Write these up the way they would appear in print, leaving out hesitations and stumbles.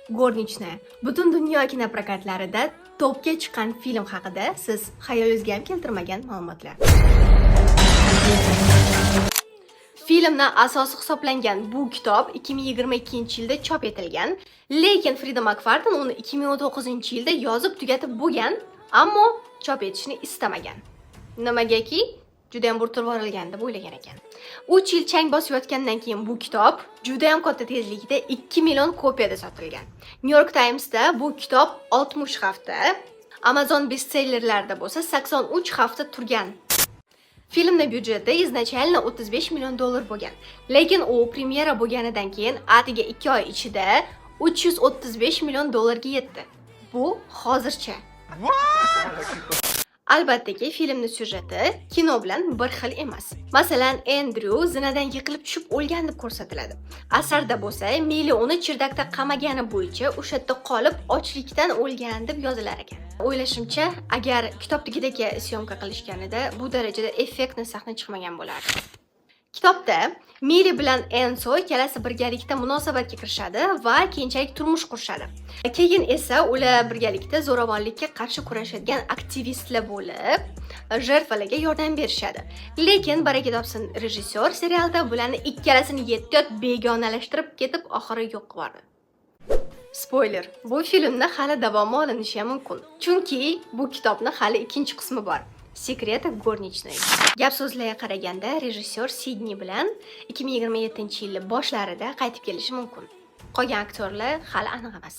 Горничная. Butun dunyo kinoprokatlarida topga chiqqan film haqida siz xayolingizga ham keltirmagan ma'lumotlar. Filmning asosi hisoblangan bu kitob 2022-yilda chop etilgan, lekin Frida McFarlane uni 2019-yilda yozib tugatib bo'lgan, ammo chop etishni istamagan. Nimagaki? Juda ham burtirvorilgan deb o'ylagan ekan. 3 yil chang bosayotgandan keyin bu kitob juda ham katta tezlikda 2 million kopiyada sotilgan. New York Times'da bu kitob 60 hafta, Amazon bestsellerlarida bo'lsa 83 hafta turgan. Filmning byudjeti izначально 35 million dollar bo'lgan. Lekin u premyera bo'lganidan keyin atiga 2 oy ichida 335 million dollarga yetdi. Bu hozircha. Albattaki filmning syujeti kino bilan bir xil emas. Masalan, Andrew zinadan yiqilib tushib o'lgan deb ko'rsatiladi. Asarda bo'lsa, Mili uni chirdakda qamagani bo'yicha o'sha yerda qolib ochlikdan o'lgan deb yozilar ekan. O'ylashimcha, agar kitobdagidek syomka qilishganida bu darajada effektni sahna chiqmagan bo'lardi. Kitobda Mili bilan Enzo ikkalasi birgalikda munosabatga kirishadi va keyinchalik turmush qurishadi. Keyin esa ular birgalikda zo'ravonlikka qarshi kurashadigan aktivistlar bo'lib, jертваларga yordam berishadi. Lekin baraka topsin rejissyor serialda bularni ikkalasini yettiyot begonalashtirib ketib, oxiri yo'q qildi. Spoiler, bu filmda hali davomi olinishi mumkin. Chunki bu kitobning hali ikkinchi qismi bor. Sekreti Горничной. Gap so'zlarga qaraganda rejissyor Sidney bilan 2027-yil boshlarida qaytib kelishi mumkin. Qolgan aktyorlar hali aniq emas.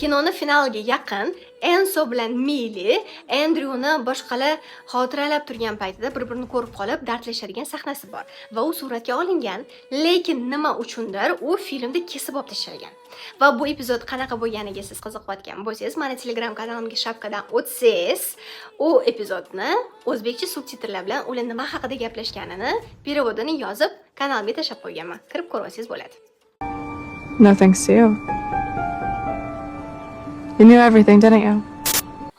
Kinoning finaliga yaqin Enzo bilan Mili Andrewni boshqalar xotiralab turgan paytida bir-birini ko'rib qolib dardlashadigan sahnasi bor va u suratga olingan, lekin nima uchundir u filmda kesib olib tashalgan. Va bu epizod qanaqa bo'lganiga siz qiziqayotgan bo'lsangiz, mana Telegram kanalimga shapkadan o'tsangiz, u epizodni o'zbekcha subtitrlar bilan ular nima haqida gaplashganini perevodini yozib kanalimga tashlab qo'yganman. Kirib ko'rib olsangiz bo'ladi. No thanks to you. You knew everything, didn't you?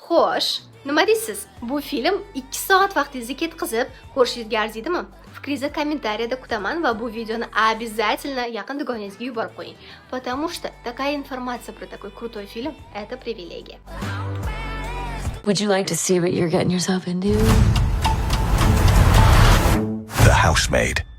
Xo'sh, nima deysiz? Bu film 2 soat vaqtingizni ketkizib ko'rishingizga arziydimi? Fikringizni kommentariyada kutaman va bu videoni обязательно yaqin dugonangizga yuborib qo'ying. Потому что такая информация про такой крутой фильм это привилегия. Would you like to see what you're getting yourself into? The Housemaid.